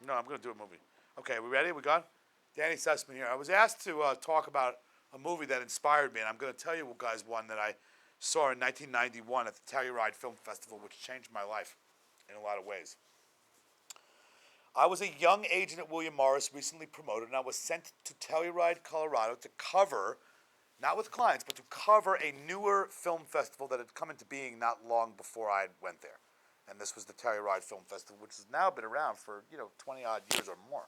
No, I'm going to do a movie. Okay, we ready? We gone? Danny Sussman here. I was asked to talk about a movie that inspired me, and I'm going to tell you guys one that I saw in 1991 at the Telluride Film Festival, which changed my life in a lot of ways. I was a young agent at William Morris, recently promoted, and I was sent to Telluride, Colorado to cover, not with clients, but to cover a newer film festival that had come into being not long before I went there. And this was the Telluride Film Festival, which has now been around for, 20 odd years or more.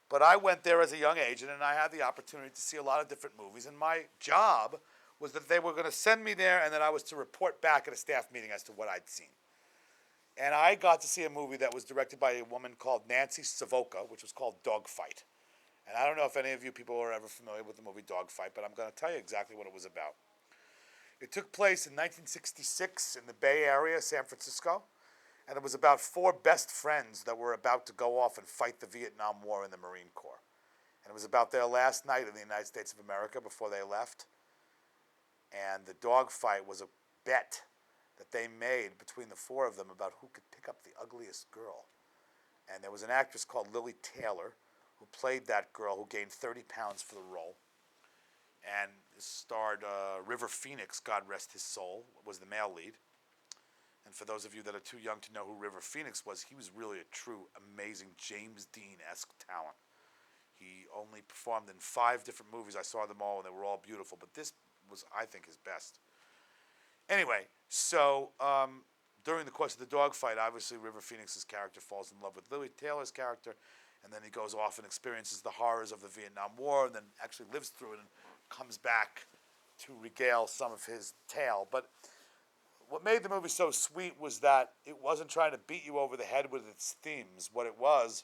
But I went there as a young agent, and I had the opportunity to see a lot of different movies. And my job was that they were going to send me there, and that I was to report back at a staff meeting as to what I'd seen. And I got to see a movie that was directed by a woman called Nancy Savoca, which was called Dogfight. And I don't know if any of you people are ever familiar with the movie Dogfight, but I'm going to tell you exactly what it was about. It took place in 1966 in the Bay Area, San Francisco, and it was about four best friends that were about to go off and fight the Vietnam War in the Marine Corps. And it was about their last night in the United States of America before they left. And the dogfight was a bet that they made between the four of them about who could pick up the ugliest girl. And there was an actress called Lili Taylor who played that girl, who gained 30 pounds for the role. And starred River Phoenix, God rest his soul, was the male lead. And for those of you that are too young to know who River Phoenix was, he was really a true, amazing James Dean-esque talent. He only performed in 5 different movies. I saw them all, and they were all beautiful. But this was, I think, his best. Anyway, so during the course of the dogfight, obviously River Phoenix's character falls in love with Lili Taylor's character, and then he goes off and experiences the horrors of the Vietnam War, and then actually lives through it and comes back to regale some of his tale. But what made the movie so sweet was that it wasn't trying to beat you over the head with its themes. What it was,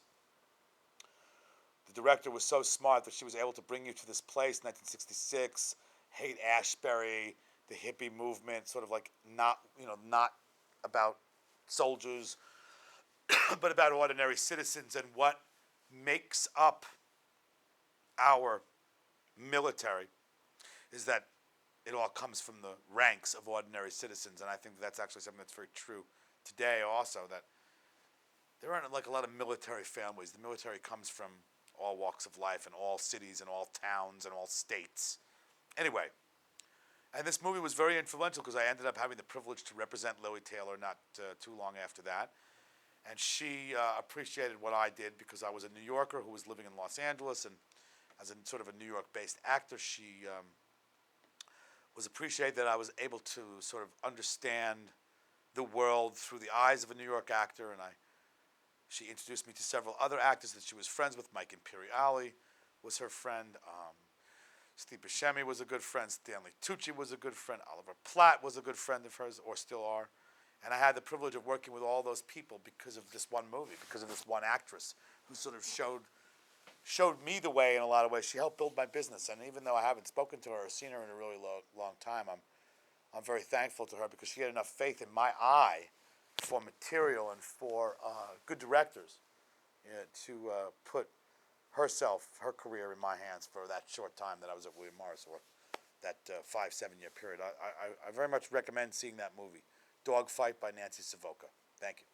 the director was so smart that she was able to bring you to this place, 1966, Haight-Ashbury, the hippie movement, sort of like not about soldiers, but about ordinary citizens, and what makes up our military is that it all comes from the ranks of ordinary citizens. And I think that's actually something that's very true today also, that there aren't like a lot of military families. The military comes from all walks of life and all cities and all towns and all states. Anyway, and this movie was very influential because I ended up having the privilege to represent Lili Taylor not too long after that. And she appreciated what I did because I was a New Yorker who was living in Los Angeles, and as a sort of a New York-based actor, she was appreciated that I was able to sort of understand the world through the eyes of a New York actor, and she introduced me to several other actors that she was friends with. Mike Imperiale was her friend. Steve Buscemi was a good friend. Stanley Tucci was a good friend. Oliver Platt was a good friend of hers, or still are. And I had the privilege of working with all those people because of this one movie, because of this one actress who sort of showed me the way in a lot of ways. She helped build my business, and even though I haven't spoken to her or seen her in a really long time, I'm very thankful to her because she had enough faith in my eye for material and for good directors to put her career in my hands for that short time that I was at William Morris, or that 5-7 year period. I very much recommend seeing that movie, Dogfight by Nancy Savoca. Thank you.